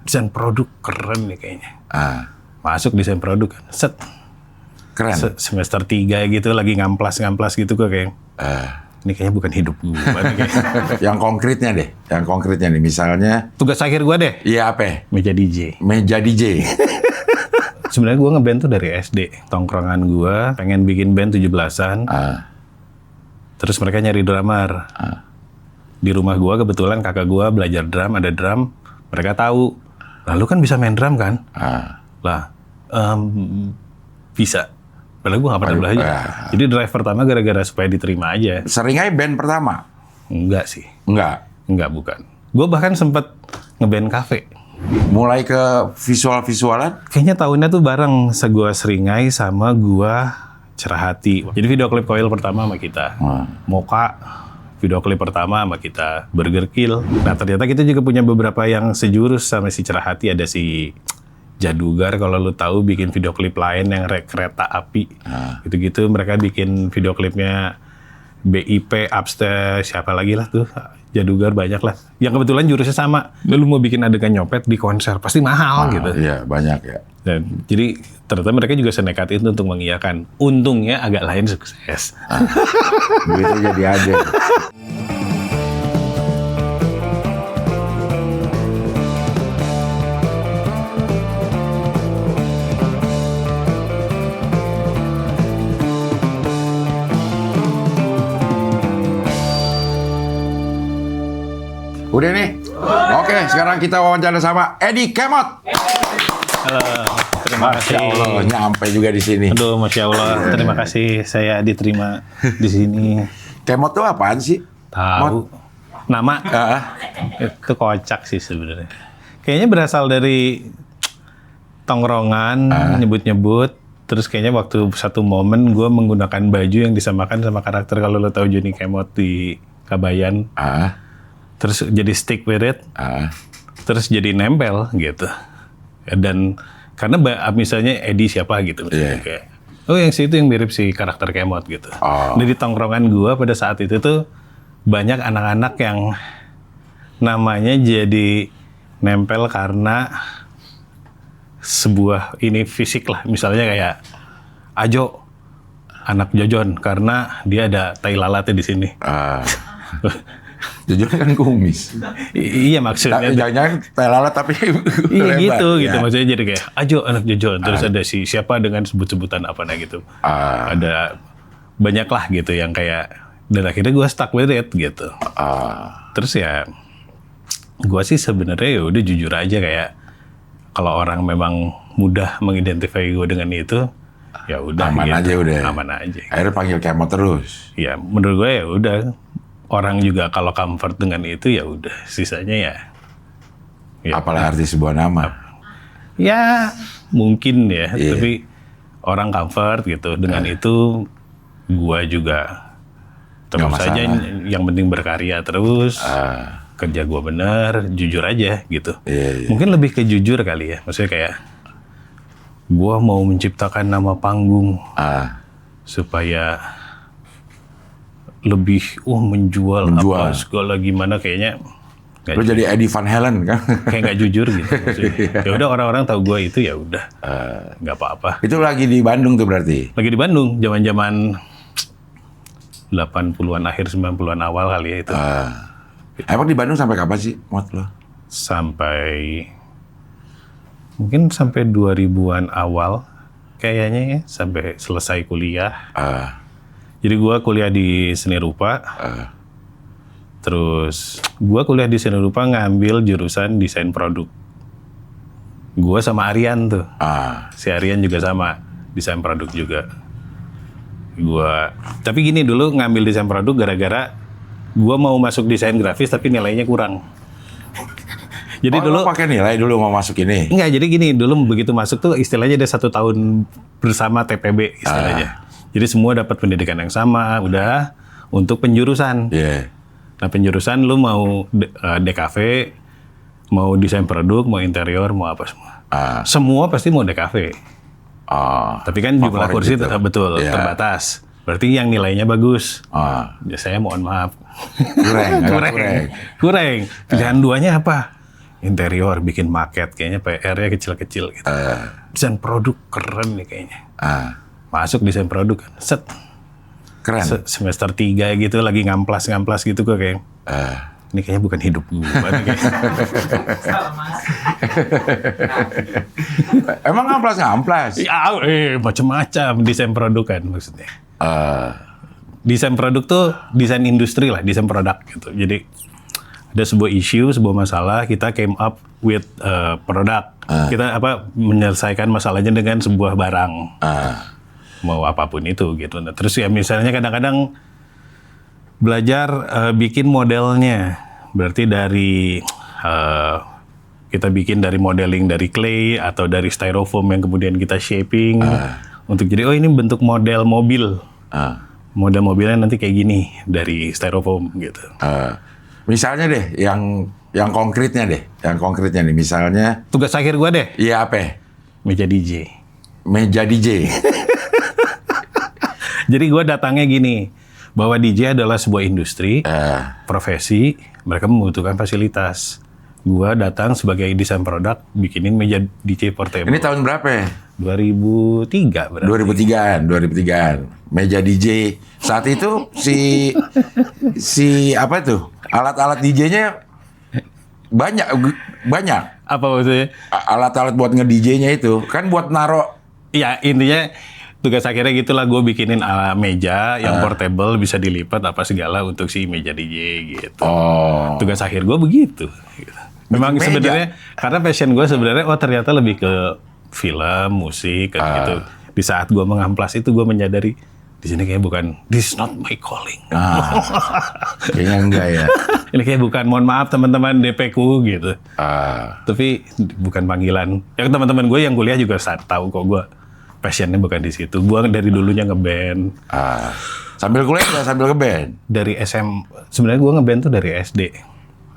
desain produk keren nih kayaknya. Masuk desain produk kan. Set. Keren. Semester 3 gitu lagi ngamplas gitu gue kayak. Ini kayaknya bukan hidup gue. Yang konkretnya deh. Yang konkretnya nih misalnya. Tugas akhir gue deh. Iya apa? Meja DJ. Meja DJ. Sebenarnya gue ngeband tuh dari SD. Tongkrongan gue pengen bikin band 17-an. Terus mereka nyari drummer. Di rumah gue kebetulan kakak gue belajar drum, ada drum. Mereka tahu. Lalu kan bisa main drum kan? Lah, bisa. Padahal gue gak pernah belajar. Jadi drive pertama gara-gara supaya diterima aja. Sering aja band pertama? Enggak sih. Enggak, bukan. Gue bahkan sempet ngeband cafe. Mulai ke visual-visualan? Kayaknya tahunnya tuh bareng Gua Seringai sama Gua Cerah Hati. Jadi video klip Koil pertama sama kita. Moka, video klip pertama sama kita. Burger Kill. Nah ternyata kita juga punya beberapa yang sejurus sama si Cerah Hati. Ada si Jadugar, kalau lu tahu bikin video klip lain yang kereta api. Gitu-gitu mereka bikin video klipnya BIP, Upstairs, siapa lagi lah tuh. Jadugar banyak lah. Yang kebetulan jurusnya sama. Lu mau bikin adegan nyopet di konser, pasti mahal gitu. Iya, banyak ya. Dan jadi ternyata mereka juga senekat itu untuk mengiyakan. Untungnya agak lain sukses. Duitnya jadi ada. Udah nih. Oke, sekarang kita wawancara sama Edi Kemot. Halo, terima kasih. Masya Allah, nyampe juga di sini. Aduh, Masya Allah, terima kasih saya diterima di sini. Kemot tuh apaan sih? Tahu. Nama? Itu kocak sih sebenarnya. Kayaknya berasal dari tongkrongan, nyebut-nyebut. Terus kayaknya waktu satu momen gue menggunakan baju yang disamakan sama karakter kalau lo tahu Johnny Kemot di Kabayan. Terus jadi stick with it, terus jadi nempel gitu. Dan karena misalnya Edi siapa gitu, kayak, oh yang situ yang mirip si karakter Kemot gitu. Dari tongkrongan gua pada saat itu tuh banyak anak-anak yang namanya jadi nempel karena sebuah ini fisik lah, misalnya kayak Ajo, anak Jojon karena dia ada tai lalatnya di sini. Jojon kan kumis. Iya maksudnya. Jangan-jangan tai lalat tapi iya lebar, gitu maksudnya jadi kayak Ajo anak Jojon. Terus ada si siapa dengan sebut-sebutan apa nah gitu. Ada banyak lah gitu yang kayak, dan akhirnya gue stuck with it gitu. Terus ya gue sih sebenarnya ya udah jujur aja kayak kalau orang memang mudah mengidentifikasi gue dengan itu, ya udah aman gitu. Aja udah. Aman aja. Akhirnya panggil Kemot terus. Ya menurut gue ya udah. Orang juga kalau comfort dengan itu ya udah, sisanya ya. Apalah arti sebuah nama? Ya mungkin ya, tapi orang comfort gitu dengan itu, gua juga terus saja yang penting berkarya terus, kerja gua bener, jujur aja gitu. Mungkin lebih ke jujur kali ya, maksudnya kayak gua mau menciptakan nama panggung supaya lebih menjual apa segala gimana kayaknya. Lu jadi Eddie Van Halen kan? Kayak nggak jujur gitu. Ya udah orang-orang tahu gue itu ya udah nggak apa-apa. Itu lagi di Bandung tuh berarti? Lagi di Bandung, zaman-zaman 80-an akhir 90-an awal kali ya itu. Emang di Bandung sampai kapan sih Mot lo? Mungkin sampai 2000-an awal kayaknya ya, sampai selesai kuliah. Jadi gue kuliah di seni rupa, terus gue kuliah di seni rupa ngambil jurusan desain produk. Gue sama Aryan tuh, si Aryan juga sama, desain produk juga. Tapi gini dulu ngambil desain produk gara-gara gue mau masuk desain grafis tapi nilainya kurang. Jadi dulu pakai nilai dulu mau masuk ini? Enggak, jadi gini dulu begitu masuk tuh istilahnya ada 1 tahun bersama TPB istilahnya. Jadi semua dapat pendidikan yang sama, udah untuk penjurusan. Nah penjurusan lu mau DKV, mau desain produk, mau interior, mau apa semua. Semua pasti mau DKV. Tapi kan jumlah kursi gitu. Betul terbatas. Berarti yang nilainya bagus. Ya saya mohon maaf. Kurang. Pilihan duanya apa? interior, bikin maket, kayaknya PR-nya kecil-kecil gitu. Desain produk keren nih kayaknya. Masuk desain produk kan, set. Keren. Semester 3 gitu lagi ngamplas gitu gue kayak. Ini kayaknya bukan hidup gue. Emang ngamplas? Ya, macam-macam desain produk kan maksudnya. Desain produk tuh desain industri lah, desain produk gitu. Jadi ada sebuah isu, sebuah masalah, kita came up with produk. Kita menyelesaikan masalahnya dengan sebuah barang. Mau apapun itu gitu. Nah, terus ya misalnya kadang-kadang belajar bikin modelnya. Berarti dari kita bikin dari modeling dari clay atau dari styrofoam yang kemudian kita shaping untuk jadi ini bentuk model mobil. Model mobilnya nanti kayak gini dari styrofoam gitu. Misalnya deh yang konkretnya nih misalnya Tugas akhir gua deh. Iya apa? Meja DJ. Meja DJ. Jadi gua datangnya gini, bahwa DJ adalah sebuah industri, profesi, mereka membutuhkan fasilitas. Gua datang sebagai desain produk, bikinin meja DJ portable. Ini tahun berapa ya? 2003 berarti. 2003-an. Meja DJ. Saat itu si apa tuh? Alat-alat DJ-nya banyak. Apa maksudnya? Alat-alat buat nge-DJ-nya itu kan buat naro. Ya intinya tugas akhirnya gitulah, gue bikinin meja yang portable, bisa dilipat apa segala untuk si meja DJ gitu. Tugas akhir gue begitu. Memang sebenarnya karena passion gue sebenarnya ternyata lebih ke film, musik kan gitu. Di saat gue mengamplas itu gue menyadari di sini kayak bukan, this is not my calling. Kayaknya enggak ya. Ini kayak bukan, mohon maaf teman-teman DP-ku gitu. Tapi bukan panggilan. Ya teman-teman gue yang kuliah juga tahu kok gue passionnya bukan di situ. Gue dari dulunya ngeband. Sambil kuliah atau sambil ngeband? Dari sebenarnya gue ngeband tuh dari SD.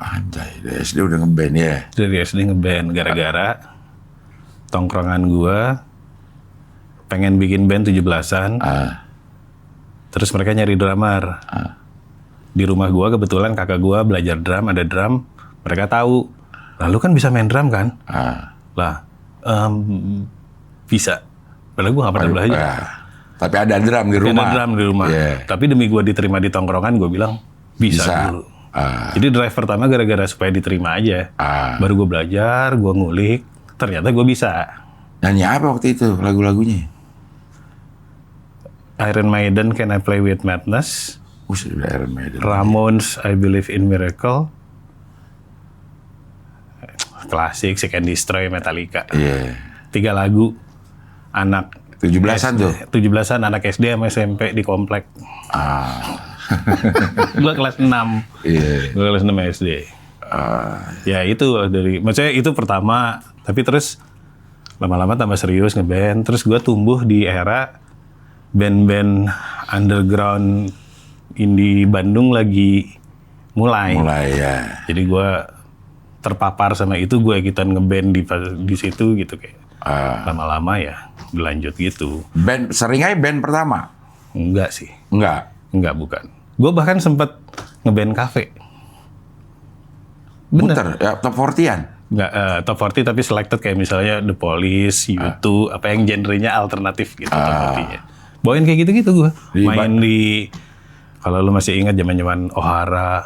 Anjay, dari SD udah ngeband ya? Dari SD ngeband gara-gara tongkrongan gue pengen bikin band 17-an. Terus mereka nyari drummer. Di rumah gue kebetulan kakak gue belajar drum, ada drum. Mereka tahu. Lalu kan bisa main drum kan? Bisa. Padahal gue gak pernah belajar. Tapi ada drum di rumah. Ada drum di rumah. Tapi demi gue diterima di tongkrongan, gue bilang bisa. Dulu. Jadi drive pertama gara-gara supaya diterima aja. Baru gue belajar, gue ngulik. Ternyata gue bisa. Nyanyi apa waktu itu lagu-lagunya? Iron Maiden, Can I Play With Madness? Sudah Iron Maiden. Ramones, I Believe in Miracle. Klasik, Seek and Destroy, Metallica. 3 lagu. Anak 17-an tuh? 17-an, anak SD sama SMP di komplek. Gue kelas 6. Gue kelas 6 SD. Ya itu maksudnya itu pertama. Tapi terus lama-lama tambah serius ngeband. Terus gue tumbuh di era band-band underground indie Bandung lagi mulai ya. Jadi gue terpapar sama itu, gue ikutan ngeband di situ gitu kayak. Lama-lama ya berlanjut gitu. Band sering aja band pertama? Enggak sih. Enggak Bukan. Gue bahkan sempet ngeband kafe. Bener? Ya, top 40-an? Enggak, top 40 tapi selected kayak misalnya The Police, U2, apa yang genrenya alternatif gitu top 40-nya. Bawain kayak gitu-gitu gue. Main di, kalau lu masih ingat zaman-zaman Ohara,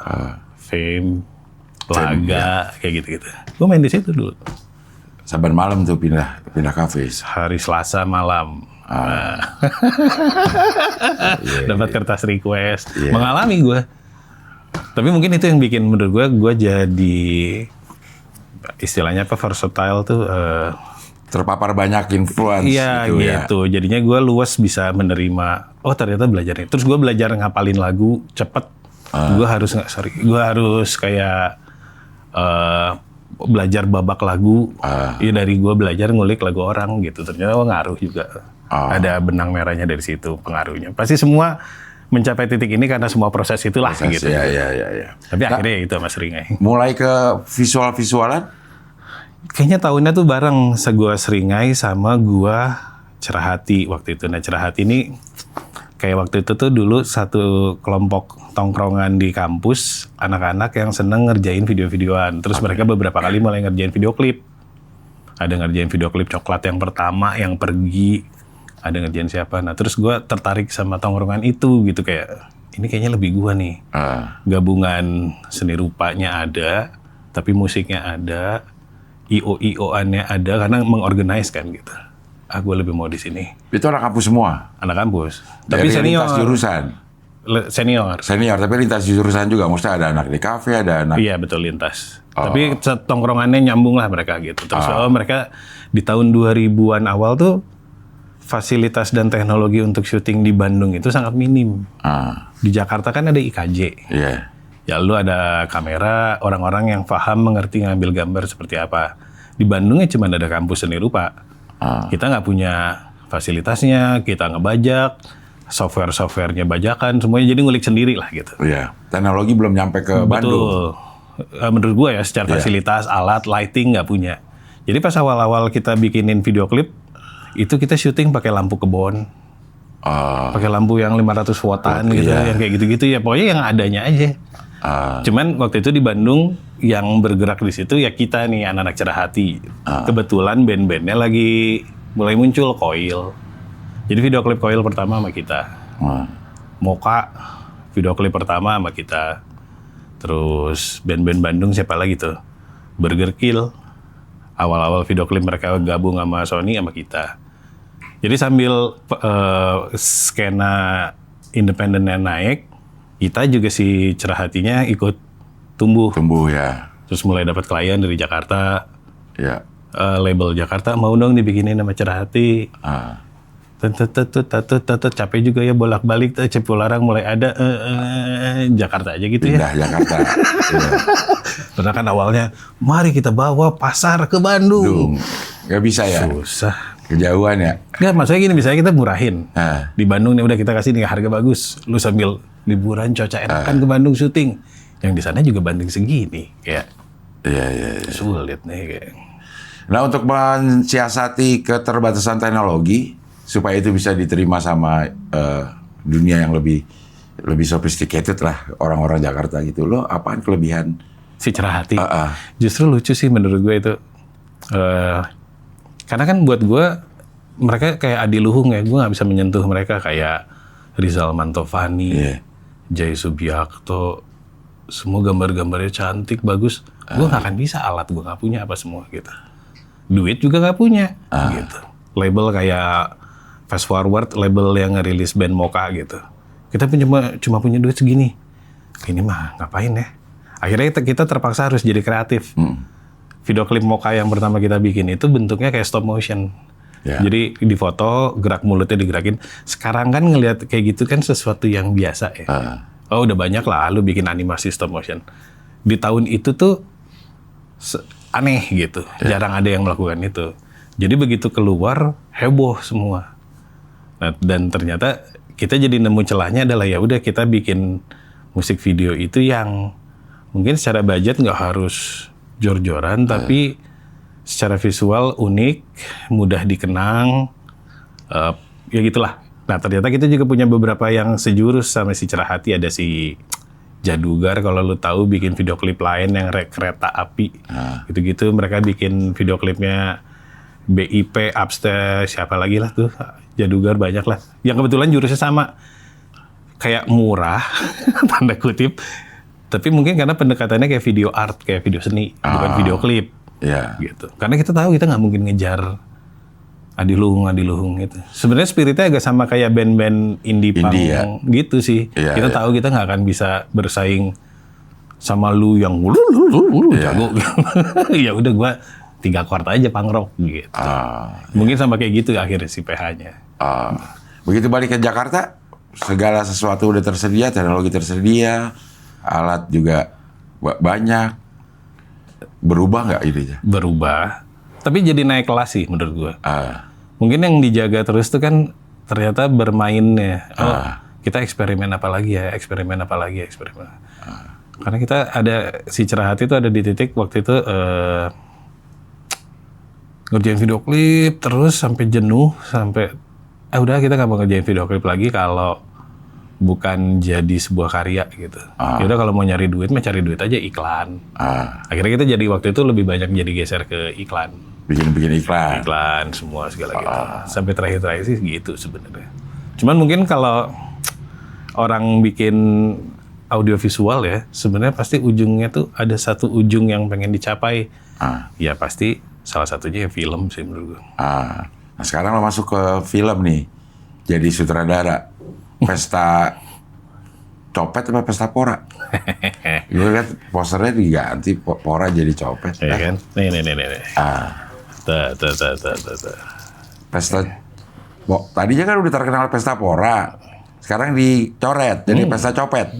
Fame, Laga, kayak gitu-gitu. Gue main di situ dulu. Saban malam tuh pindah kafe. Hari Selasa malam. Dapat kertas request. Mengalami gue. Tapi mungkin itu yang bikin menurut gue jadi istilahnya versatile tuh. Terpapar banyak influence gitu ya. Jadinya gue luas bisa menerima, ternyata belajarnya. Terus gue belajar ngapalin lagu cepet. Gue harus kayak belajar babak lagu. Dari gue belajar ngulik lagu orang gitu. Ternyata ngaruh juga. Ada benang merahnya dari situ pengaruhnya. Pasti semua mencapai titik ini karena semua proses itulah gitu. Ya. Tapi akhirnya itu Mas Ringai. Mulai ke visual-visualan? Kayaknya tahunnya tuh bareng Gua Seringai sama Gua Cerah Hati waktu itu. Nah Cerah Hati ini Kayak waktu itu tuh dulu satu kelompok tongkrongan di kampus, anak-anak yang seneng ngerjain video-videoan. Terus mereka beberapa kali mulai ngerjain video klip. Ada ngerjain video klip coklat yang pertama, yang pergi. Ada ngerjain siapa. Nah terus gue tertarik sama tongkrongan itu gitu, kayak ini kayaknya lebih gue nih. Gabungan seni rupanya ada, tapi musiknya ada, IO-IO-annya ada, karena mengorganize kan gitu. Gue lebih mau di sini. Itu anak kampus semua? Anak kampus. Tapi Dari senior. lintas jurusan? Senior. Senior, tapi lintas jurusan juga. Maksudnya ada anak di kafe, ada anak... Iya betul, lintas. Tapi tongkrongannya nyambung lah mereka gitu. Terus mereka di tahun 2000-an awal tuh fasilitas dan teknologi untuk syuting di Bandung itu sangat minim. Di Jakarta kan ada IKJ. Iya. Ya lu ada kamera, orang-orang yang paham mengerti ngambil gambar seperti apa. Di Bandungnya cuma ada kampus seni rupa. Kita nggak punya fasilitasnya, kita ngebajak, software-softwarenya bajakan, semuanya jadi ngulik sendiri lah gitu. Iya. Teknologi belum nyampe ke Bandung. Betul. Menurut gue ya, secara fasilitas, alat, lighting nggak punya. Jadi pas awal-awal kita bikinin video klip, itu kita syuting pakai lampu kebon. Pakai lampu yang 500 wattan gitu, yang kayak gitu-gitu ya. Pokoknya yang adanya aja. Cuman waktu itu di Bandung yang bergerak di situ ya kita nih anak-anak cerah hati. Kebetulan band-bandnya lagi mulai muncul, Coil. Jadi video klip Coil pertama sama kita. Moka video klip pertama sama kita. Terus band-band Bandung siapa lagi tuh? Burger Kill. Awal-awal video klip mereka gabung sama Sony sama kita. Jadi sambil skena independennya naik, kita juga si cerah hatinya ikut tumbuh. Tumbuh ya. Terus mulai dapat klien dari Jakarta. Ya. Label Jakarta mau dong dibikinin nama cerah hati. Capek juga ya bolak-balik. Cipularang mulai ada. Jakarta aja gitu ya. Pindah Jakarta. Karena kan awalnya, mari kita bawa pasar ke Bandung. Gak bisa ya? Susah. Kejauhan ya? Nggak, maksudnya gini, misalnya kita murahin. Di Bandung nih udah kita kasih nih harga bagus. Lu sambil liburan cuaca enakan ke Bandung syuting. Yang di sana juga banding segini. Kayak sulit nih kayak. Nah untuk mensiasati keterbatasan teknologi, supaya itu bisa diterima sama dunia yang lebih sophisticated lah, orang-orang Jakarta gitu. Lo apaan kelebihan? Si cerah hati. Justru lucu sih menurut gue itu. Karena kan buat gue, mereka kayak Adi Luhung ya, gue nggak bisa menyentuh mereka kayak Rizal Mantovani, Jay Subiakto, semua gambar-gambarnya cantik, bagus. Gue nggak akan bisa, alat gue nggak punya apa semua gitu. Duit juga nggak punya gitu. Label kayak Fast Forward, label yang ngerilis band Moka gitu. Kita cuma punya duit segini. Ini mah ngapain ya? Akhirnya kita terpaksa harus jadi kreatif. Video klip Moka yang pertama kita bikin itu bentuknya kayak stop motion. Jadi di foto, gerak mulutnya digerakin. Sekarang kan ngelihat kayak gitu kan sesuatu yang biasa ya. Oh udah banyak lah lu bikin animasi stop motion. Di tahun itu tuh aneh gitu. Jarang ada yang melakukan itu. Jadi begitu keluar, heboh semua. Nah, dan ternyata kita jadi nemu celahnya adalah ya udah kita bikin musik video itu yang mungkin secara budget nggak harus jor-joran, tapi secara visual unik, mudah dikenang, ya gitulah. Nah ternyata kita juga punya beberapa yang sejurus sama si cerah hati. Ada si Jadugar, kalau lu tahu, bikin video klip lain yang kereta api, gitu-gitu. Mereka bikin video klipnya BIP, Upstairs, siapa lagi lah tuh, Jadugar banyak lah. Yang kebetulan jurusnya sama, kayak murah, tanda kutip. Tapi mungkin karena pendekatannya kayak video art, kayak video seni, bukan video klip. Gitu. Karena kita tahu kita nggak mungkin ngejar Adi Luhung gitu. Sebenarnya spiritnya agak sama kayak band-band indie punk gitu sih. Kita tahu kita nggak akan bisa bersaing sama lu yang jago. Ya udah gua 3 chord aja punk rock gitu. Mungkin sama kayak gitu akhirnya si PH-nya. Begitu balik ke Jakarta, segala sesuatu udah tersedia, teknologi tersedia, alat juga banyak. Berubah nggak ininya? Berubah. Tapi jadi naik kelas sih menurut gue. Mungkin yang dijaga terus tuh kan ternyata bermainnya. Kita eksperimen apa lagi ya? Karena kita ada, si cerah hati itu ada di titik waktu itu ngerjain video klip terus sampai jenuh, sampai udah kita nggak mau ngerjain video klip lagi kalau bukan jadi sebuah karya gitu. Yaudah kalau mau nyari duit mah cari duit aja iklan. Akhirnya kita jadi waktu itu lebih banyak jadi geser ke iklan. Bikin iklan. Iklan semua segala gitu. Sampai terakhir sih gitu sebenarnya. Cuman mungkin kalau orang bikin audiovisual ya, sebenarnya pasti ujungnya tuh ada satu ujung yang pengen dicapai. Ya pasti salah satunya ya film sih menurut gue. Nah sekarang lo masuk ke film nih, jadi sutradara. Pesta copet apa pesta pora? Gue liat posternya diganti, pora jadi copet. Iya kan? Nih. Pesta, tadinya kan udah terkenal pesta pora, sekarang dicoret jadi pesta copet.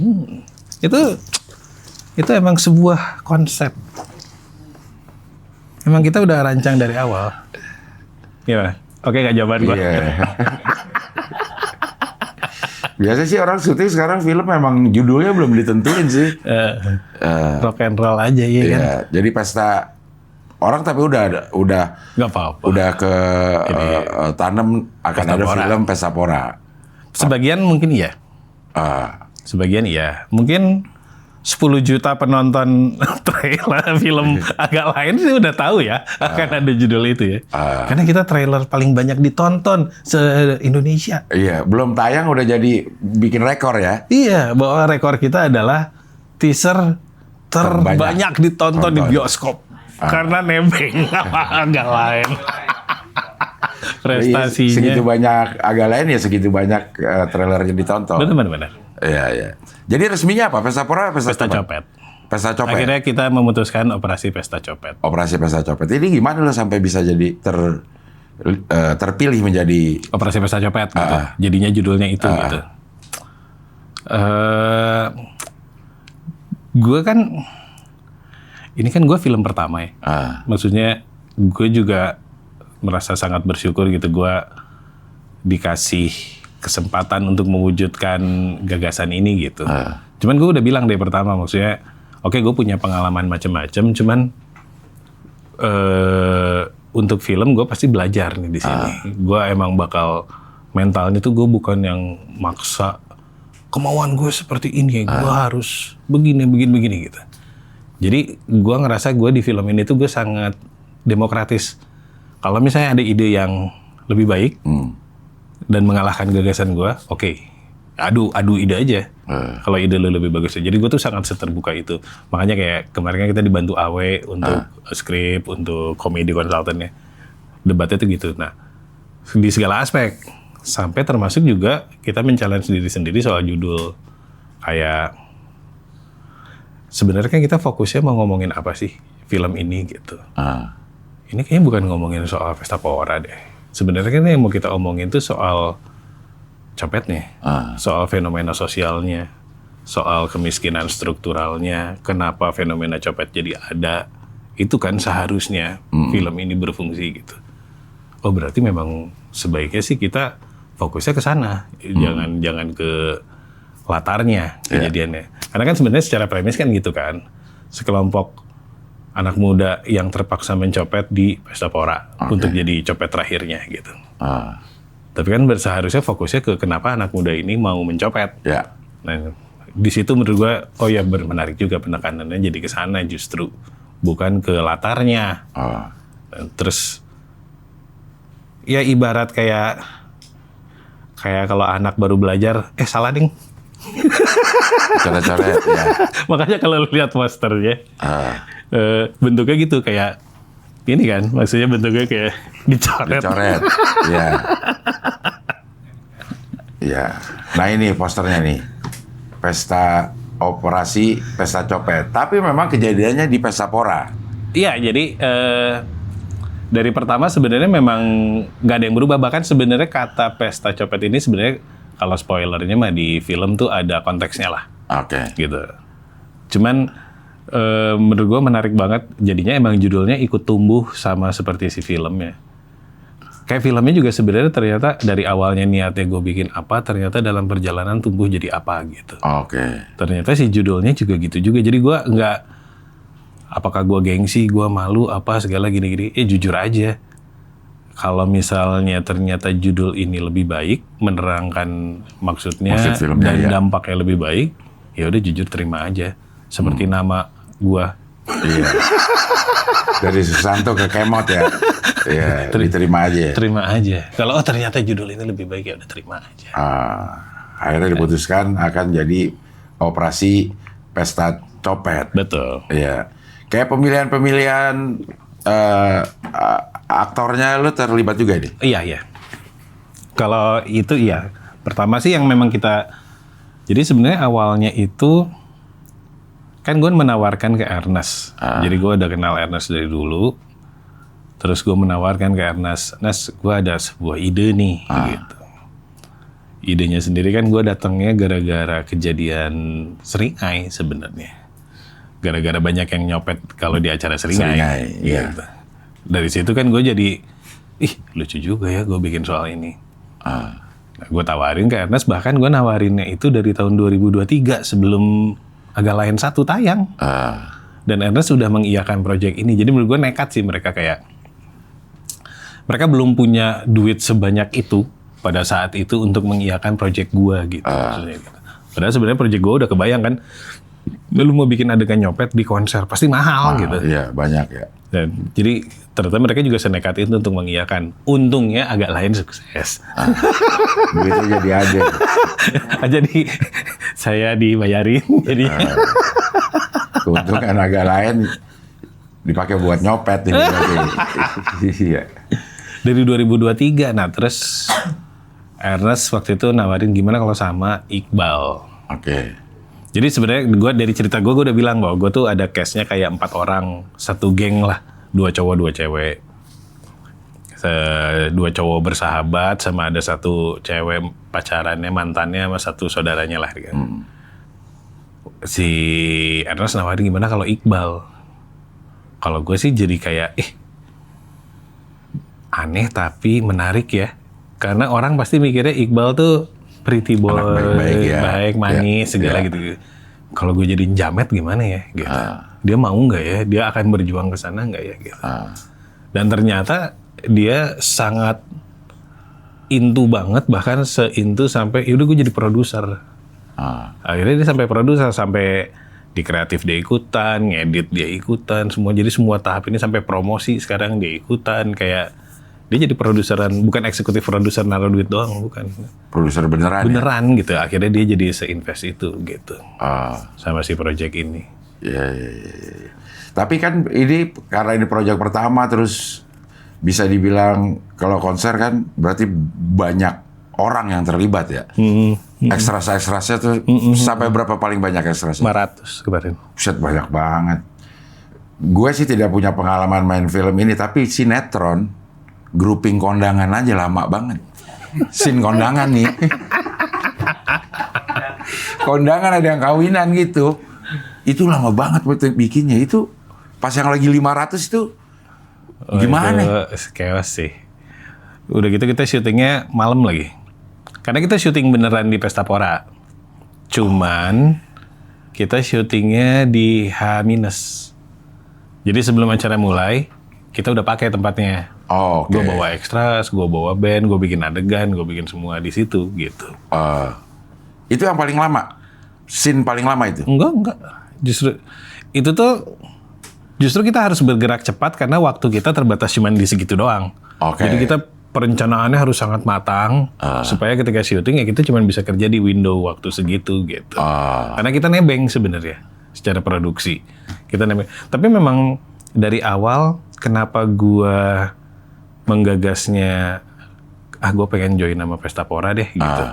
Itu emang sebuah konsep. Emang kita udah rancang dari awal. Gimana? Oke nggak jawaban gue? Iya. Biasa sih orang syuting sekarang film memang judulnya belum ditentuin sih. Rock and roll aja ya kan? Iya, jadi pesta orang tapi udah Nggak apa-apa. udah ke tanam akan ada film pesta pora. Sebagian mungkin iya. Sebagian iya. Mungkin 10 juta penonton trailer film agak lain sih udah tahu ya akan ada judul itu ya. Karena kita trailer paling banyak ditonton se-Indonesia. Iya, belum tayang udah jadi bikin rekor ya. Iya, bahwa rekor kita adalah teaser terbanyak ditonton di bioskop. Karena nebeng agak lain. Prestasinya. Segitu banyak agak lain ya segitu banyak trailernya ditonton. Benar. Iya. Jadi resminya apa? Pesta pora, pesta Copet. Pesta copet. Akhirnya kita memutuskan operasi Pesta Copet. Operasi pesta copet. Ini gimana lo sampai bisa jadi terpilih menjadi Operasi Pesta Copet gitu. Jadinya judulnya itu gitu. Gue kan, ini kan gue film pertama ya. Maksudnya gue juga merasa sangat bersyukur gitu. Gue dikasih kesempatan untuk mewujudkan gagasan ini gitu. Cuman gue udah bilang dari pertama, maksudnya, oke, gue punya pengalaman macam-macam, cuman untuk film gue pasti belajar nih di sini. Gue emang bakal mentalnya tuh gue bukan yang maksa kemauan gue seperti ini, gue harus begini gitu. Jadi gue ngerasa gue di film ini tuh gue sangat demokratis. Kalau misalnya ada ide yang lebih baik dan mengalahkan gagasan gue, oke, adu ide aja. Kalau ide lo lebih bagus. Jadi gue tuh sangat seterbuka itu. Makanya kayak kemarin kita dibantu Awe untuk skrip, untuk komedi konsultannya. Debatnya tuh gitu. Nah, di segala aspek. Sampai termasuk juga kita men-challenge diri sendiri soal judul. Kayak, sebenarnya kan kita fokusnya mau ngomongin apa sih film ini gitu. Ini kayaknya bukan ngomongin soal pesta pora deh. Sebenarnya kan yang mau kita omongin tuh soal copetnya, soal fenomena sosialnya, soal kemiskinan strukturalnya, kenapa fenomena copet jadi ada. Itu kan seharusnya film ini berfungsi gitu. Oh berarti memang sebaiknya sih kita fokusnya ke sana, jangan ke latarnya kejadiannya. Karena kan sebenarnya secara premis kan gitu kan, sekelompok anak muda yang terpaksa mencopet di pesta pora untuk jadi copet terakhirnya gitu. Tapi kan seharusnya fokusnya ke kenapa anak muda ini mau mencopet. Nah, di situ menurut gue, oh ya menarik juga penekanannya jadi ke sana justru, bukan ke latarnya. Terus, ya ibarat kayak kalau anak baru belajar, salah ding. Coret-coret ya. Makanya kalau lihat posternya, bentuknya gitu kayak ini kan, maksudnya bentuknya kayak dicoret. Ya. Ya. Nah ini posternya nih, operasi pesta copet. Tapi memang kejadiannya di pesta pora. Iya, jadi dari pertama sebenarnya memang nggak ada yang berubah. Bahkan sebenarnya kata pesta copet ini sebenarnya kalau spoilernya mah di film tuh ada konteksnya lah. Gitu. Cuman menurut gue menarik banget, jadinya emang judulnya ikut tumbuh sama seperti si filmnya. Kayak filmnya juga sebenarnya ternyata dari awalnya niatnya gue bikin apa, ternyata dalam perjalanan tumbuh jadi apa gitu. Ternyata si judulnya juga gitu juga. Jadi gue nggak, apakah gue gengsi, gue malu, apa segala gini-gini. Jujur aja. kalau misalnya ternyata judul ini lebih baik, menerangkan maksudnya Maksud filmnya, dan ya. dampaknya lebih baik, ya udah jujur terima aja. Seperti nama gua. Iya. Dari Susanto ke Kemot ya. Iya, diterima aja. Terima aja. Kalau ternyata judul ini lebih baik, ya udah terima aja. Akhirnya diputuskan akan jadi operasi pesta copet. Betul. Iya. Kayak pemilihan aktornya lu terlibat juga nih? Iya. Kalau itu iya. Pertama sih yang memang kita... Jadi sebenarnya awalnya itu... Kan gue menawarkan ke Ernest. Jadi gue udah kenal Ernest dari dulu. Terus gue menawarkan ke Ernest, gue ada sebuah ide nih, gitu. Idenya sendiri kan gue datangnya gara-gara kejadian Seringai sebenarnya. Gara-gara banyak yang nyopet kalau di acara Seringai. Iya. Gitu. Dari situ kan gue jadi, lucu juga ya gue bikin soal ini. Nah, gue tawarin ke Ernest, bahkan gue nawarinnya itu dari tahun 2023 sebelum Agak Lain 1 tayang. Dan Ernest sudah mengiyakan proyek ini. Jadi menurut gue nekat sih mereka kayak, mereka belum punya duit sebanyak itu pada saat itu untuk mengiyakan proyek gue gitu. Padahal sebenarnya proyek gue udah kebayang kan, lu mau bikin adegan nyopet di konser pasti mahal gitu. Iya, banyak ya. Dan jadi ternyata mereka juga senekat itu untuk mengiyakan. Untungnya Agak Lain sukses. Duitnya jadi aja. Jadi saya dibayarin. Jadi Keuntungan Agak Lain dipakai buat nyopet ini. Iya. Dari 2023, nah terus Ernest waktu itu nawarin gimana kalau sama Iqbal. Oke. Jadi sebenarnya gue dari cerita gue udah bilang bahwa gue tuh ada case-nya kayak 4 orang, satu geng lah, 2 cowok 2 cewek. 2 cowok bersahabat sama ada 1 cewek pacarannya, mantannya sama 1 saudaranya lah kan. Si Ernest nawarin gimana kalau Iqbal. Kalau gue sih jadi kayak aneh tapi menarik ya. Karena orang pasti mikirnya Iqbal tuh pretty boy, baik, manis, segala gitu. Kalau gue jadi jamet gimana ya? Gitu. Dia mau nggak ya? Dia akan berjuang ke sana nggak ya? Gitu. Dan ternyata dia sangat into banget, bahkan seintu sampai yaudah gue jadi produser. Akhirnya dia sampai produser, sampai di kreatif dia ikutan, ngedit dia ikutan, semua. Jadi semua tahap ini sampai promosi sekarang dia ikutan, kayak dia jadi produseran, bukan eksekutif produser naruh duit doang, bukan. Produser beneran. Beneran gitu. Akhirnya dia jadi se-invest itu gitu. Sama si project ini. Iya. Tapi kan ini karena ini proyek pertama, terus bisa dibilang kalau konser kan berarti banyak orang yang terlibat ya. Ekstras-ekstrasnya tuh sampai berapa paling banyak ekstrasnya? 500 kemarin. Buset, banyak banget. Gue sih tidak punya pengalaman main film ini, tapi sinetron grouping kondangan aja lama banget. Scene kondangan nih. Kondangan ada yang kawinan gitu. Itu lama banget buat bikinnya. Itu pas yang lagi 500 itu gimana? Itu chaos sih. Udah gitu kita syutingnya malam lagi. Karena kita syuting beneran di Pesta Pora. Cuman kita syutingnya di H-. Jadi sebelum acara mulai, kita udah pakai tempatnya. Oh, Gue bawa ekstras, gue bawa band, gue bikin adegan, gue bikin semua di situ gitu. Itu yang paling lama? Scene paling lama itu? Enggak. Justru kita harus bergerak cepat karena waktu kita terbatas cuma di segitu doang. Jadi kita perencanaannya harus sangat matang supaya ketika syuting ya kita cuma bisa kerja di window waktu segitu gitu. Karena kita nebeng sebenarnya secara produksi. Kita nebeng. Tapi memang dari awal kenapa gua menggagasnya gue pengen join sama Pesta Pora deh gitu.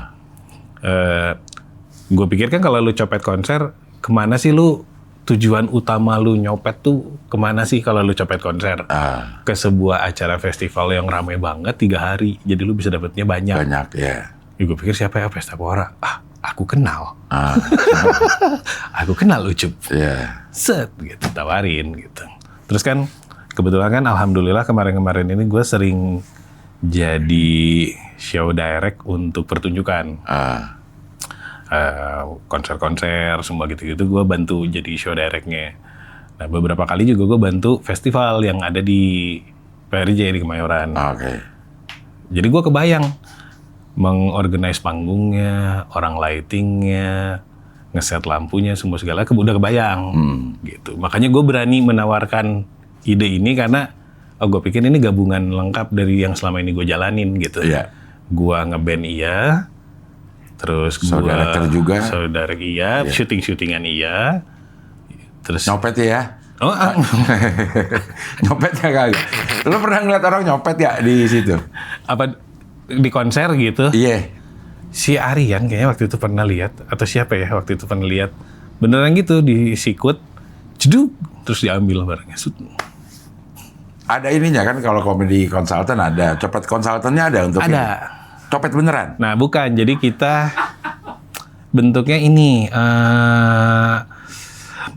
Gue pikir kan kalau lu copet konser, kemana sih lu tujuan utama lu nyopet tuh kemana sih kalau lu copet konser? Ke sebuah acara festival yang ramai banget 3 hari, jadi lu bisa dapetnya banyak. Banyak ya. Gue pikir siapa ya Pesta Pora? Aku kenal. Aku kenal Ucup. Set gitu, tawarin gitu. Terus kan kebetulan kan alhamdulillah kemarin-kemarin ini gue sering jadi show direct untuk pertunjukan. Konser-konser, semua gitu-gitu gue bantu jadi show directnya. Nah beberapa kali juga gue bantu festival yang ada di PRJ di Kemayoran. Jadi gue kebayang mengorganize panggungnya, orang lightingnya, ngeset lampunya, semua segala udah kebayang gitu. Makanya gue berani menawarkan ide ini karena gue pikir ini gabungan lengkap dari yang selama ini gue jalanin gitu. Iya. Gue ngeband iya, terus gue Saudara juga. saudara iya, syuting-syutingan iya, terus Nyopet ya? oh, Nyopet ya kagak? Lu pernah ngeliat orang nyopet ya di situ? apa di konser gitu? Iya. Si Aryan kayaknya waktu itu pernah lihat atau siapa ya waktu itu pernah lihat beneran gitu disikut, jeduk terus diambil barangnya. Ada ininya kan kalau komedi konsultan ada, copet konsultannya ada untuk Ada. ini. Copet beneran? Nah bukan, jadi kita bentuknya ini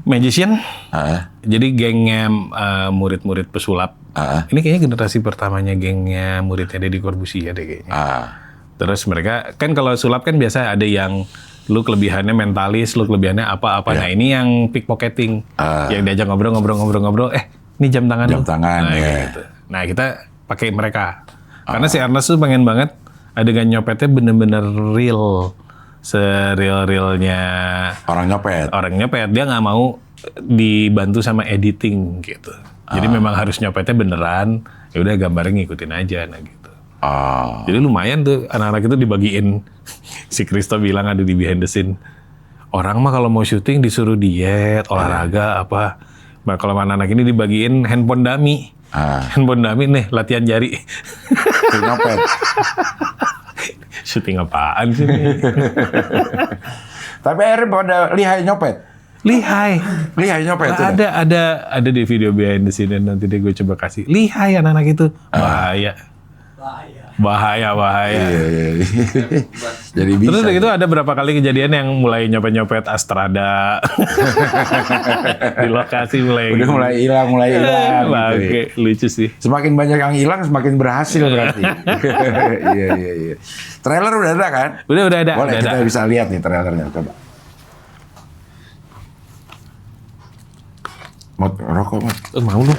magician. Jadi gengnya murid-murid pesulap. Ini kayaknya generasi pertamanya gengnya muridnya Deddy Corbusier deh kayaknya. Terus mereka kan kalau sulap kan biasa ada yang lu kelebihannya mentalis, lu kelebihannya apa-apa. Nah ini yang pickpocketing, yang diajak ngobrol. Ini jam tangan Jam lu. tangan, Nah, gitu. Nah kita pakai mereka. Karena si Ernest tuh pengen banget adegan nyopetnya bener-bener real, sereal-realnya Orang nyopet. orang nyopet. Dia nggak mau dibantu sama editing gitu. Jadi memang harus nyopetnya beneran. Ya udah gambarnya ngikutin aja, nah gitu. Jadi lumayan tuh anak-anak itu dibagiin. Si Kristo bilang ada di behind the scene. Orang mah kalau mau syuting disuruh diet, olahraga apa. Nah kalau anak-anak ini dibagiin handphone dummy. Handphone dummy nih latihan jari. Nyopet. Syuting apaan sih nih? Tapi akhirnya pada lihai nyopet. Lihai. Lihai nyopet. Ada di video behind the scene nanti deh gue coba kasih. Lihai anak-anak itu. Bahaya. Iya. Jadi bisa. Terus itu ada berapa kali kejadian yang mulai nyopet-nyopet Astrada. Di lokasi mulai Udah mulai hilang gitu ya. Oke, lucu sih. Semakin banyak yang hilang, semakin berhasil berarti. Iya. Trailer udah ada kan? Udah ada. Boleh udah kita ada. bisa lihat nih trailernya, coba. Mau rokok, Mat? Mau lu.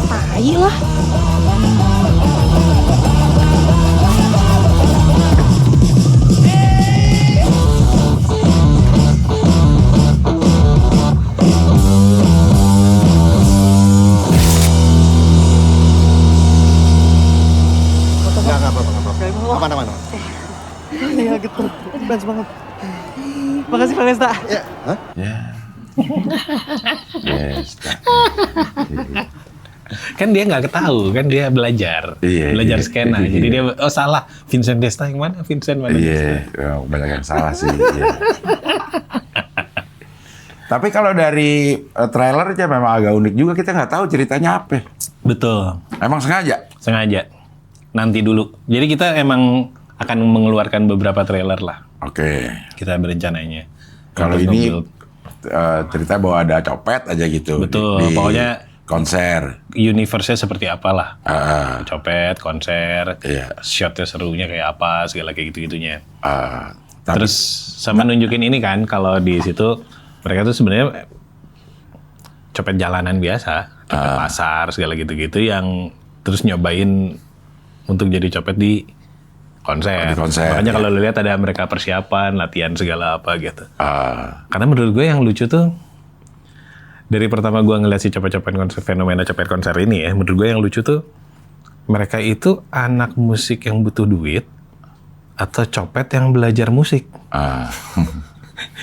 Tai lah. Aman. Iya gitu. Fans banget. Makasih Bang Esta. Ya, hah? Ya. Yes. Kan dia nggak ketahu, kan dia belajar. Iya. Skena. Jadi dia, salah. Vincent Desta yang mana? Vincent mana? Iya, banyak yang salah sih. Iya. Tapi kalau dari trailernya memang agak unik juga, kita nggak tahu ceritanya apa. Betul. Emang sengaja? Sengaja. Nanti dulu. Jadi kita emang akan mengeluarkan beberapa trailer lah. Oke. Kita berencananya. Kalau Untuk ini nge-build. cerita bahwa ada copet aja gitu. Betul, di pokoknya konser. Universe-nya seperti apalah. Ah, Copet, konser, Iya. shotnya serunya kayak apa, segala kayak gitu-gitunya. Tapi, Terus sama nunjukin ini kan, kalau di situ mereka tuh sebenarnya copet jalanan biasa, copet pasar, segala gitu-gitu yang terus nyobain untuk jadi copet di konser. Di konser, Makanya ya. kalau lu lihat ada mereka persiapan, latihan segala apa gitu. ah, Karena menurut gue yang lucu tuh dari pertama gue ngeliat si copet-copet konser, fenomena copet konser ini ya, menurut gue yang lucu tuh mereka itu anak musik yang butuh duit atau copet yang belajar musik.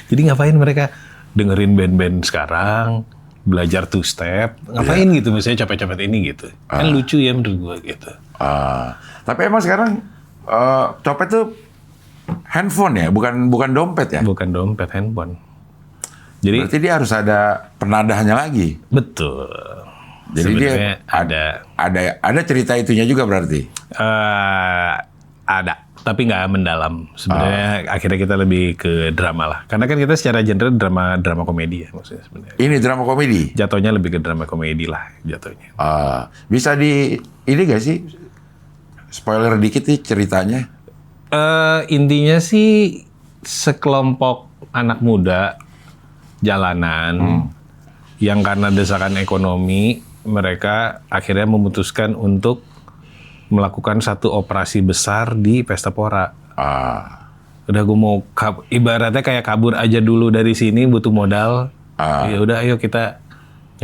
Jadi ngapain mereka dengerin band-band sekarang, belajar two step, ngapain gitu misalnya copet-copet ini gitu. Kan lucu ya menurut gue gitu. tapi emang sekarang copet tuh handphone ya, bukan dompet ya. Bukan dompet, handphone. Jadi Berarti dia harus ada penadahnya lagi. betul. Jadi Sebenarnya dia ada cerita itunya juga berarti. Ada, tapi nggak mendalam. Sebenarnya akhirnya kita lebih ke drama lah. Karena kan kita secara genre drama komedi ya maksudnya sebenarnya. Ini drama komedi. Jatuhnya lebih ke drama komedi lah jatuhnya. Bisa ini gak sih? Spoiler dikit nih ceritanya. Intinya sih sekelompok anak muda jalanan yang karena desakan ekonomi mereka akhirnya memutuskan untuk melakukan satu operasi besar di Pesta Pora. Udah gue mau ibaratnya kayak kabur aja dulu dari sini, butuh modal. Ya udah ayo kita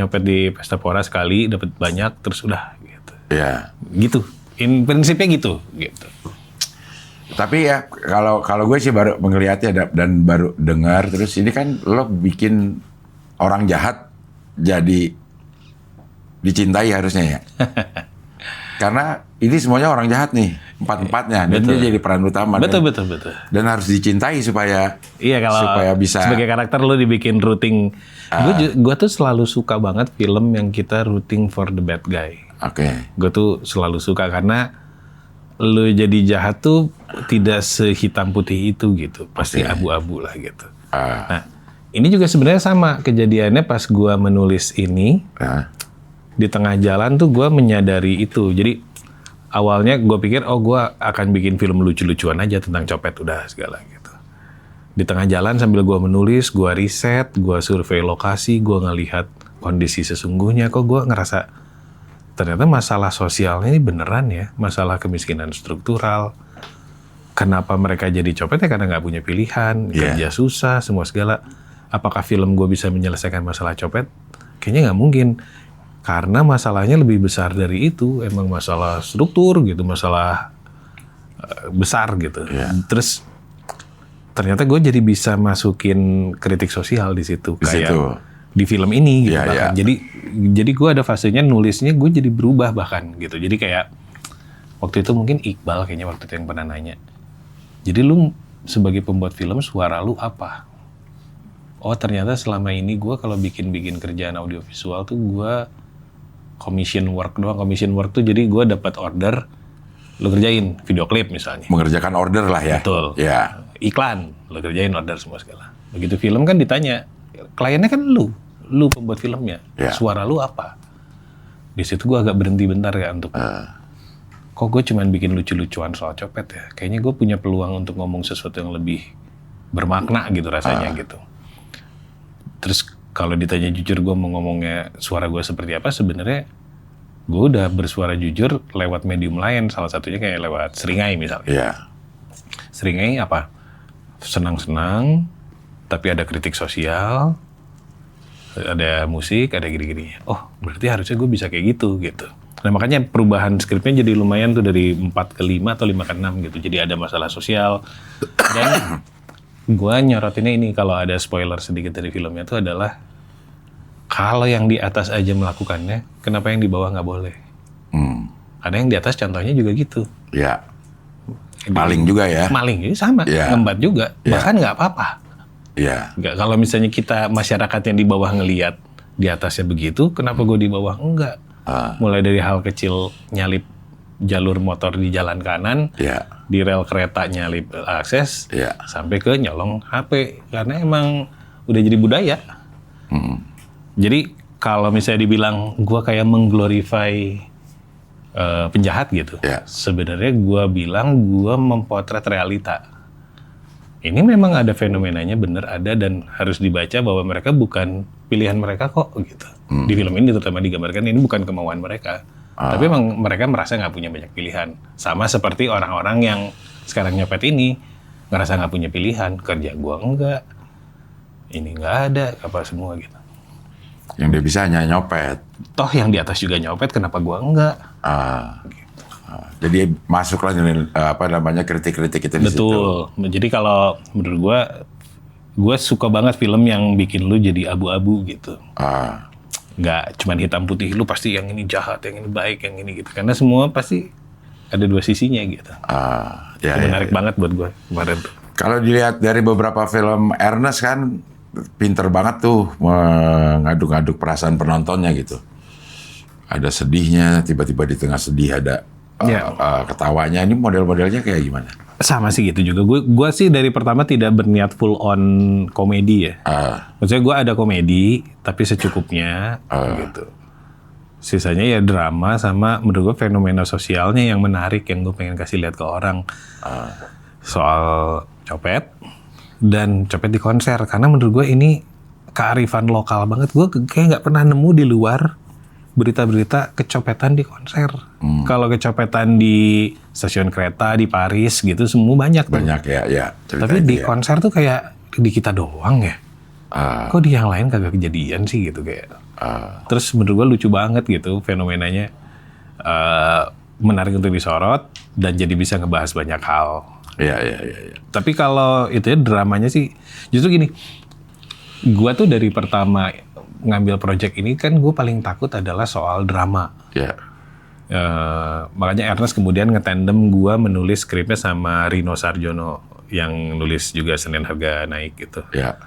nyopet di Pesta Pora sekali dapat banyak terus udah gitu. Iya. Gitu. Prinsipnya gitu. Tapi ya kalau gue sih baru melihatnya dan baru dengar, terus ini kan lo bikin orang jahat jadi dicintai harusnya ya. Karena ini semuanya orang jahat nih, empat-empatnya, dan dia jadi peran utama. Betul. Dan harus dicintai supaya Supaya bisa sebagai karakter lo dibikin rooting. Gue tuh selalu suka banget film yang kita rooting for the bad guy. Oke. Gue tuh selalu suka karena lo jadi jahat tuh tidak sehitam putih itu gitu, pasti abu-abu lah gitu. Nah, ini juga sebenarnya sama kejadiannya pas gue menulis ini. Di tengah jalan tuh gue menyadari itu. Jadi awalnya gue pikir gue akan bikin film lucu-lucuan aja tentang copet udah segala gitu. Di tengah jalan sambil gue menulis, gue riset, gue survei lokasi, gue ngelihat kondisi sesungguhnya. Kok gue ngerasa ternyata masalah sosialnya ini beneran ya, masalah kemiskinan struktural. Kenapa mereka jadi copet ya karena nggak punya pilihan, kerja susah, semua segala. Apakah film gue bisa menyelesaikan masalah copet? Kayaknya nggak mungkin. Karena masalahnya lebih besar dari itu, emang masalah struktur gitu, masalah besar gitu. Terus ternyata gue jadi bisa masukin kritik sosial di situ, kayak di film ini gitu. Jadi gue ada fasenya nulisnya gue jadi berubah bahkan gitu. Jadi kayak waktu itu mungkin Iqbal kayaknya waktu itu yang pernah nanya. Jadi lu sebagai pembuat film suara lu apa? Oh ternyata selama ini gue kalau bikin kerjaan audiovisual tuh gue commission work doang. Commission work tuh jadi gue dapat order, lo kerjain video klip misalnya. Mengerjakan order lah ya. Betul. Ya. Iklan, lo kerjain order semua segala. Begitu film kan ditanya, kliennya kan lu pembuat filmnya, suara lu apa? Di situ gue agak berhenti bentar ya untuk, kok gue cuman bikin lucu-lucuan soal copet ya? Kayaknya gue punya peluang untuk ngomong sesuatu yang lebih bermakna gitu rasanya gitu. Terus kalau ditanya jujur gue mau ngomongnya suara gue seperti apa, sebenarnya gue udah bersuara jujur lewat medium lain, salah satunya kayak lewat seringai misalnya. Seringai apa? Senang-senang, tapi ada kritik sosial, ada musik, ada gini-gini. Oh berarti harusnya gue bisa kayak gitu. Nah makanya perubahan skripnya jadi lumayan tuh dari 4 ke 5 atau 5 ke 6 gitu. Jadi ada masalah sosial. Dan gue nyorotinnya ini, kalau ada spoiler sedikit dari filmnya itu adalah kalau yang di atas aja melakukannya, kenapa yang di bawah nggak boleh? Ada yang di atas contohnya juga gitu. Ya. Maling juga ya. Maling ini sama, ngembat juga. Bahkan nggak apa-apa. Nggak, kalau misalnya kita masyarakat yang di bawah ngelihat di atasnya begitu, kenapa gue di bawah enggak? Mulai dari hal kecil nyalip jalur motor di jalan kanan, di rel kereta nyalip akses, sampai ke nyolong HP. Karena emang udah jadi budaya. Jadi kalau misalnya dibilang gue kayak mengglorify penjahat gitu, sebenarnya gue bilang gue mempotret realita. Ini memang ada fenomenanya, bener ada, dan harus dibaca bahwa mereka bukan pilihan mereka kok gitu. Di film ini terutama digambarkan ini bukan kemauan mereka. Tapi emang mereka merasa nggak punya banyak pilihan. Sama seperti orang-orang yang sekarang nyopet ini, ngerasa nggak punya pilihan. Kerja gua enggak, ini nggak ada, apa semua gitu. Yang dia bisa hanya nyopet. Toh yang di atas juga nyopet, kenapa gua enggak? Gitu. Jadi masuklah kritik-kritik itu di situ. Betul. Jadi kalau menurut gua suka banget film yang bikin lu jadi abu-abu gitu. Nggak cuman hitam putih, lu pasti yang ini jahat, yang ini baik, yang ini gitu. Karena semua pasti ada dua sisinya gitu. Menarik banget buat gue kemarin tuh. Kalau dilihat dari beberapa film Ernest kan pinter banget tuh mengaduk-aduk perasaan penontonnya gitu. Ada sedihnya, tiba-tiba di tengah sedih ada ketawanya. Ini model-modelnya kayak gimana? Sama sih gitu juga. Gue sih dari pertama tidak berniat full on komedi ya. Maksudnya gue ada komedi, tapi secukupnya gitu. Sisanya ya drama sama menurut gue fenomena sosialnya yang menarik, yang gue pengen kasih lihat ke orang. Soal copet dan copet di konser. Karena menurut gue ini kearifan lokal banget. Gue kayak nggak pernah nemu di luar berita-berita kecopetan di konser. Kalau kecopetan di stasiun kereta di Paris gitu semua banyak tuh. Banyak ya. Tapi di konser tuh kayak di kita doang ya. Kok di yang lain kagak kejadian sih gitu kayak. Terus menurut gue lucu banget gitu fenomenanya. Menarik untuk disorot dan jadi bisa ngebahas banyak hal. Iya. Tapi kalau itu ya dramanya sih justru gini. Gua tuh dari pertama ngambil project ini kan gue paling takut adalah soal drama. Iya. Makanya Ernest kemudian ngetandem gue menulis skripnya sama Rino Sarjono yang nulis juga Senin Harga Naik gitu. Iya.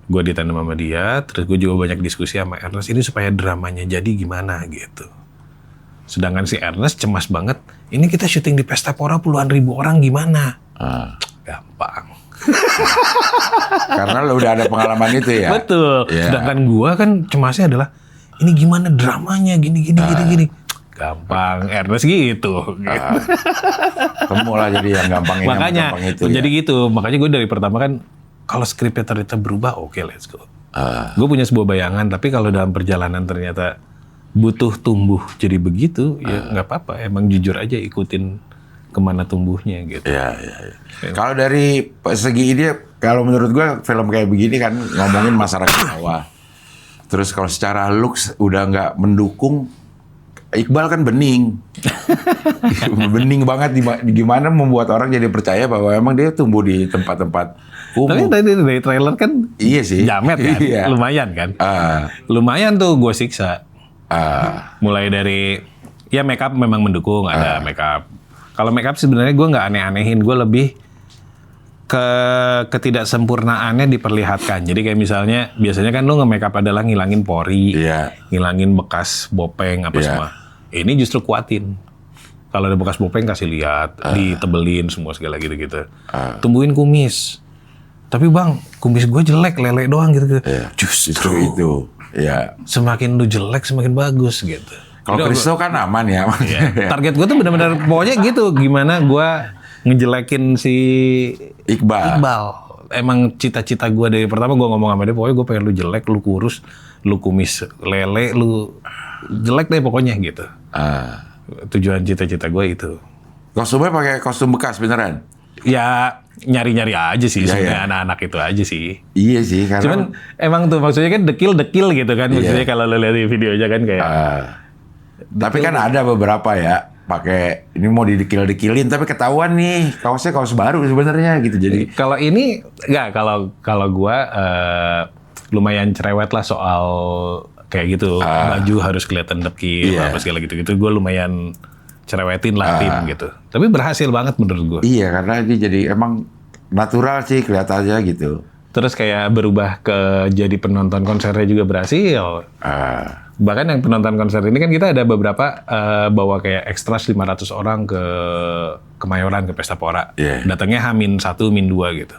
Gue ditandem sama dia, terus gue juga banyak diskusi sama Ernest ini supaya dramanya jadi gimana gitu. Sedangkan si Ernest cemas banget, ini kita syuting di Pesta Pora puluhan ribu orang gimana? Gampang. Karena lo udah ada pengalaman itu ya. Betul. Yeah. Sedangkan gua kan cemasnya adalah ini gimana dramanya gini. Gampang. Ernest gitu. Temu lah jadi yang gampang ini. Makanya gampang itu, jadi ya. gitu. Makanya gue dari pertama kan kalau skripnya ternyata berubah, oke, let's go. Gue punya sebuah bayangan, tapi kalau dalam perjalanan ternyata butuh tumbuh jadi begitu, ya nggak apa-apa. Emang jujur aja ikutin kemana tumbuhnya gitu. Iya. Kalau dari segi ini, kalau menurut gue film kayak begini kan ngomongin masyarakat bawah. Terus kalau secara looks udah nggak mendukung, Iqbal kan bening. Bening banget gimana membuat orang jadi percaya bahwa emang dia tumbuh di tempat-tempat Tapi kumuh. tadi dari trailer kan Iya sih. jamet kan, Iya. lumayan kan. Lumayan tuh gue siksa. Mulai dari ya make up memang mendukung, ada make up. Kalau make up sebenarnya gue nggak aneh-anehin, gue lebih ke ketidaksempurnaannya diperlihatkan. Jadi kayak misalnya biasanya kan lo nge-make up adalah ngilangin pori, Iya. ngilangin bekas bopeng apa Iya. semua. Ini justru kuatin. Kalau ada bekas bopeng kasih lihat, ditebelin semua segala gitu-gitu. Tumbuhin kumis. Tapi bang, kumis gue jelek, lele doang gitu. Iya. Justru itu. Iya. semakin lu jelek semakin bagus gitu. Kalau Jadi, Kristo kan aman ya. Iya. Target gue tuh benar-benar pokoknya gitu. Gimana gue ngejelekin si Iqbal. Emang cita-cita gue dari pertama gue ngomong sama dia, pokoknya gue pengen lu jelek, lu kurus, lu kumis lele, lu jelek deh pokoknya gitu. Tujuan cita-cita gue itu. Kostumnya pakai kostum bekas beneran? Ya nyari-nyari aja sih Iya, sebenarnya iya. anak-anak itu aja sih. Iya sih. Karena Cuman emang tuh maksudnya kan dekil-dekil gitu kan. Maksudnya kalau lu lihat di videonya kan kayak. tapi kan ada beberapa ya pakai ini mau didekil-dekilin tapi ketahuan nih kaosnya kaos baru sebenarnya gitu. Jadi Kalau ini enggak, kalau gua lumayan cerewet lah soal kayak gitu. Baju harus kelihatan dekil Iya. apa segala gitu-gitu. Gua lumayan cerewetin lah tim gitu. Tapi berhasil banget menurut gua. iya karena ini jadi emang natural sih kelihatannya gitu. Terus kayak berubah ke jadi penonton konsernya juga berhasil. Bahkan yang penonton konser ini kan kita ada beberapa bawa kayak ekstras 500 orang ke Kemayoran, ke Pesta Pora. Iya. Datangnya H-1, -2 gitu.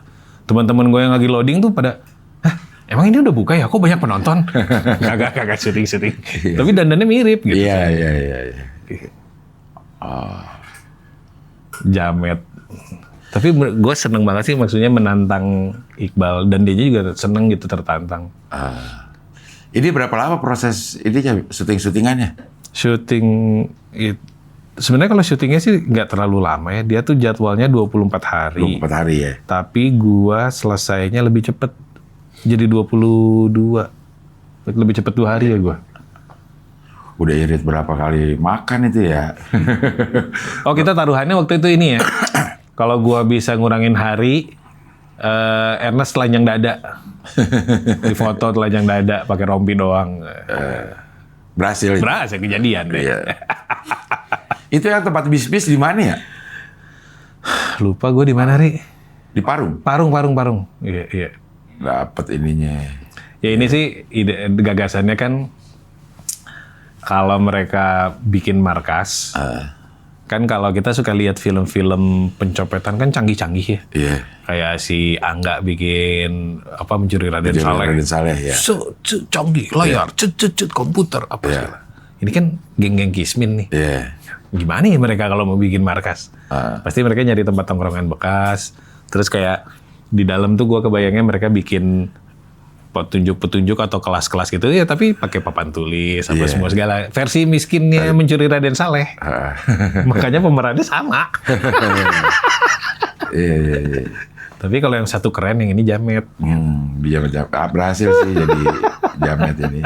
Teman-teman gue yang lagi loading tuh pada, hah emang ini udah buka ya? Kok banyak penonton? Kagak syuting. Tapi dandannya mirip gitu. Iya. Jamet. Tapi gue seneng banget sih maksudnya menantang Iqbal. Dan dia juga seneng gitu tertantang. Ini berapa lama proses ini syuting-syutingannya? Syuting sebenarnya kalau syutingnya sih nggak terlalu lama ya. Dia tuh jadwalnya 24 hari. 24 hari ya? Tapi gua selesainya lebih cepet. Jadi 22. Lebih cepet 2 hari ya gua. Udah irit berapa kali makan itu ya? Oh kita taruhannya waktu itu ini ya. Kalau gua bisa ngurangin hari, Ernest telanjang dada. Di foto telanjang dada pakai rompi doang. Berhasil. Berhasil kejadian deh. Iya. Itu yang tempat bis-bis di mana ya? Lupa gue di mana, Ri? Di Parung. Parung. Iya. Dapat ininya. Ya ini sih ide gagasannya kan kalau mereka bikin markas. Kan kalau kita suka lihat film-film pencopetan kan canggih-canggih ya. Iya. Kayak si Angga bikin apa Mencuri Raden Saleh. Raden Saleh ya. Canggih, layar, komputer apa segala. Ini kan geng-geng Kismin nih. Iya. Gimana ya mereka kalau mau bikin markas? Pasti mereka nyari tempat tongkrongan bekas. Terus kayak di dalam tuh gue kebayangnya mereka bikin petunjuk-petunjuk atau kelas-kelas gitu ya, tapi pakai papan tulis apa Iya. semua segala. Versi miskinnya mencuri Raden Saleh. Makanya pemerannya sama. Iya. Tapi kalau yang satu keren, yang ini jamet. Dia berhasil sih jadi jamet ini.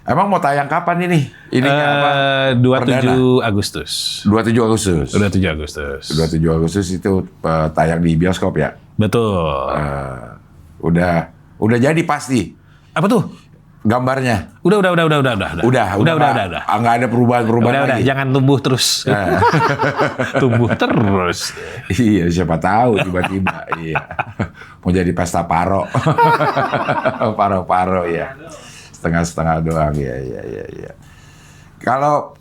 Emang mau tayang kapan ini? Ininya apa? 27 Agustus. 27 Agustus. 27 Agustus. 27 Agustus itu tayang di bioskop ya? Betul. Udah jadi pasti Apa tuh? gambarnya. Udah. Udah. Nggak ada perubahan Udah, lagi. jangan tumbuh terus. Tumbuh terus. Iya, siapa tahu tiba-tiba. Iya. Mau jadi pesta paro. Paro-paro ya. Setengah-setengah doang. Iya. Kalau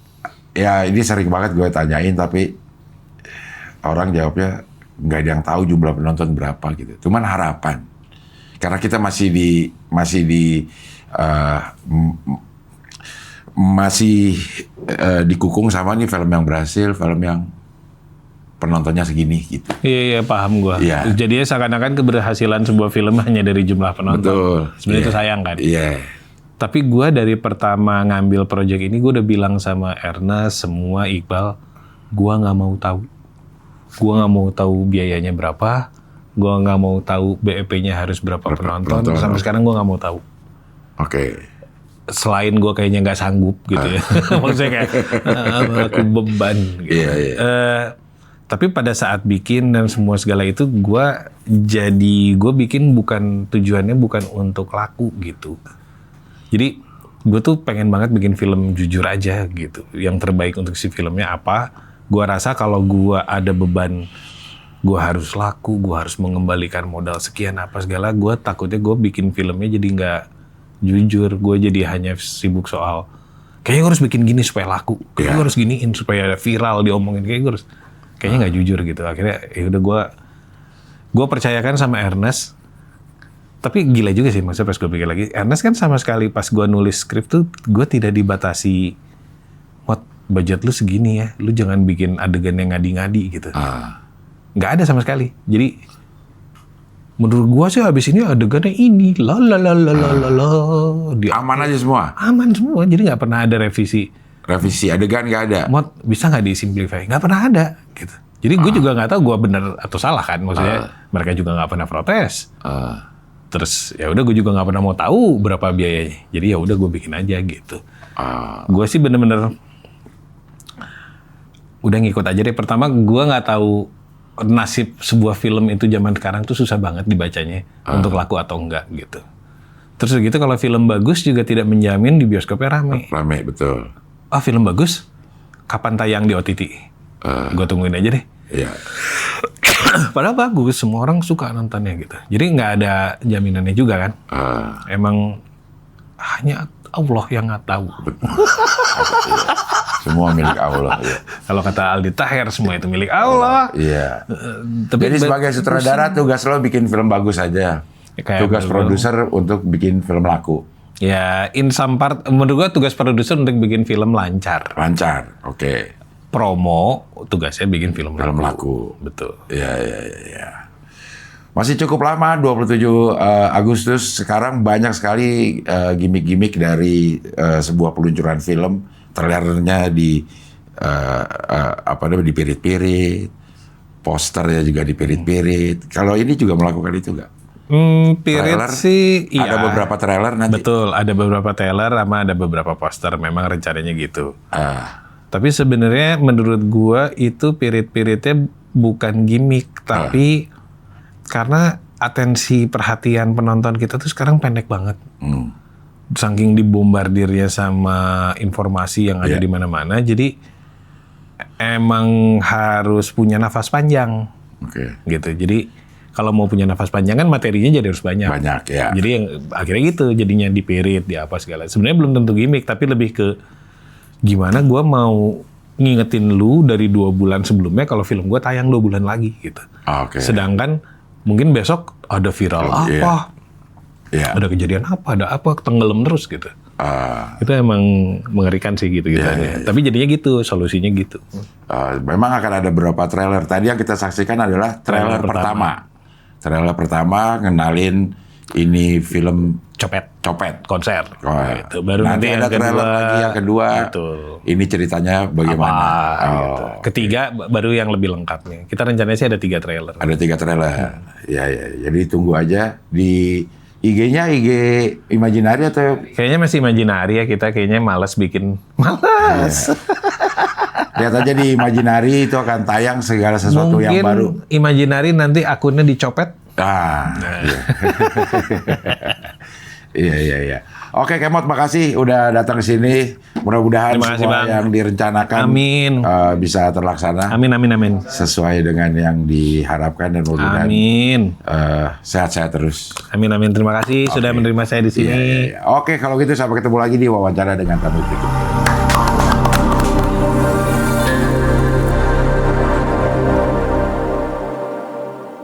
ya ini sering banget gue tanyain tapi orang jawabnya nggak ada yang tahu jumlah penonton berapa gitu. Cuman harapan. Karena kita masih dikukung sama nih film yang berhasil, film yang penontonnya segini gitu. Iya, paham gua. Iya. Jadinya seakan-akan keberhasilan sebuah film hanya dari jumlah penonton. Betul. Sebenarnya Iya. itu sayang kan. Iya. Tapi gua dari pertama ngambil proyek ini, gua udah bilang sama Ernest, semua Iqbal, gua nggak mau tahu. Gua nggak mau tahu biayanya berapa. Gua nggak mau tahu BEP-nya harus berapa penonton. penonton. Sampai sekarang gua nggak mau tahu. Oke. Selain gue kayaknya nggak sanggup gitu ya. Maksudnya kayak aku beban gitu. Iya. Tapi pada saat bikin dan semua segala itu gue bikin tujuannya bukan untuk laku gitu. Jadi gue tuh pengen banget bikin film jujur aja gitu. Yang terbaik untuk si filmnya apa. Gue rasa kalau gue ada beban, gue harus laku, gue harus mengembalikan modal sekian apa segala. Gue takutnya gue bikin filmnya jadi nggak jujur, gue jadi hanya sibuk soal kayaknya gue harus bikin gini supaya laku, kayaknya gue harus giniin supaya viral diomongin, kayaknya nggak jujur gitu. Akhirnya ya udah gue percayakan sama Ernest. Tapi gila juga sih maksudnya pas gue pikir lagi, Ernest kan sama sekali pas gue nulis skrip tuh gue tidak dibatasi, budget lu segini ya, lu jangan bikin adegan yang ngadi-ngadi gitu. Nggak ada sama sekali. Jadi menurut gua sih abis ini adegannya ini, Aman aja semua. Aman semua, jadi nggak pernah ada revisi. Revisi adegan nggak ada. Bisa nggak disimplify? Nggak pernah ada, gitu. Jadi gue juga nggak tahu gue bener atau salah kan, maksudnya mereka juga nggak pernah protes. Terus ya udah gue juga nggak pernah mau tahu berapa biayanya. Jadi ya udah gue bikin aja gitu. Gue sih bener-bener udah ngikut aja deh. Pertama gue nggak tahu nasib sebuah film itu zaman sekarang tuh susah banget dibacanya untuk laku atau enggak gitu. Terus gitu kalau film bagus juga tidak menjamin di bioskopnya rame. Rame, betul. Film bagus, kapan tayang di OTT? Gue tungguin aja deh. Iya. Padahal bagus, semua orang suka nontonnya gitu. Jadi nggak ada jaminannya juga kan. Emang hanya Allah yang nggak tahu. Semua milik Allah. Ya. Kalau kata Aldi Taher, semua itu milik Allah. Iya. Tapi Jadi sebagai sutradara tugas lo bikin film bagus aja. Kayak Tugas produser untuk bikin film laku. Ya, in some part, menurut gua tugas produser untuk bikin film lancar. Lancar, oke. Promo, tugasnya bikin film laku. Betul. Iya. Masih cukup lama, 27 Agustus. Sekarang banyak sekali gimmick-gimmick dari sebuah peluncuran film. Trailernya dipirit-pirit. Posternya juga dipirit-pirit. Kalau ini juga melakukan itu nggak? Pirit Trailer, sih, iya. ada beberapa trailer nanti. Betul, ada beberapa trailer sama ada beberapa poster. Memang rencananya gitu. Tapi sebenarnya menurut gua itu pirit-piritnya bukan gimmick, tapi karena atensi perhatian penonton kita tuh sekarang pendek banget. Saking dibombardirnya sama informasi yang ada di mana-mana, jadi emang harus punya nafas panjang. Gitu. Jadi kalau mau punya nafas panjang kan materinya jadi harus banyak. Banyak, ya. Jadi yang akhirnya gitu, jadinya dipirit, di apa segala. Sebenarnya belum tentu gimmick, tapi lebih ke gimana gue mau ngingetin lu dari 2 bulan sebelumnya kalau film gue tayang 2 bulan lagi gitu. Sedangkan mungkin besok ada viral apa, ada kejadian apa, tenggelam terus gitu. Itu emang mengerikan sih gitu. Tapi jadinya gitu, solusinya gitu. Memang akan ada beberapa trailer. Tadi yang kita saksikan adalah trailer pertama. Trailer pertama ngenalin ini film Copet copet. konser. Oh, Gitu. Baru nanti ada yang trailer kedua. lagi yang kedua. Betul. Ini ceritanya bagaimana? Gitu. Ketiga baru yang lebih lengkap nih. Kita rencananya sih ada 3 trailer. Ada 3 trailer. Ya. Jadi tunggu aja di IG-nya, IG Imaginary atau Kayaknya masih imajinari ya kita. Kayaknya malas bikin. Malas. lihat aja di Imaginary itu akan tayang segala sesuatu yang baru. Mungkin imajinari nanti akunnya dicopet. Iya. Iya. Oke, Kemot, makasih udah datang ke sini. Mudah-mudahan Terima kasih, semua Bang. yang direncanakan Amin. bisa terlaksana Amin. sesuai dengan yang diharapkan dan mudah-mudahan Amin. sehat-sehat terus. Amin. Terima kasih sudah menerima saya di sini. Iya. Oke, kalau gitu sampai ketemu lagi di wawancara dengan tamu berikutnya.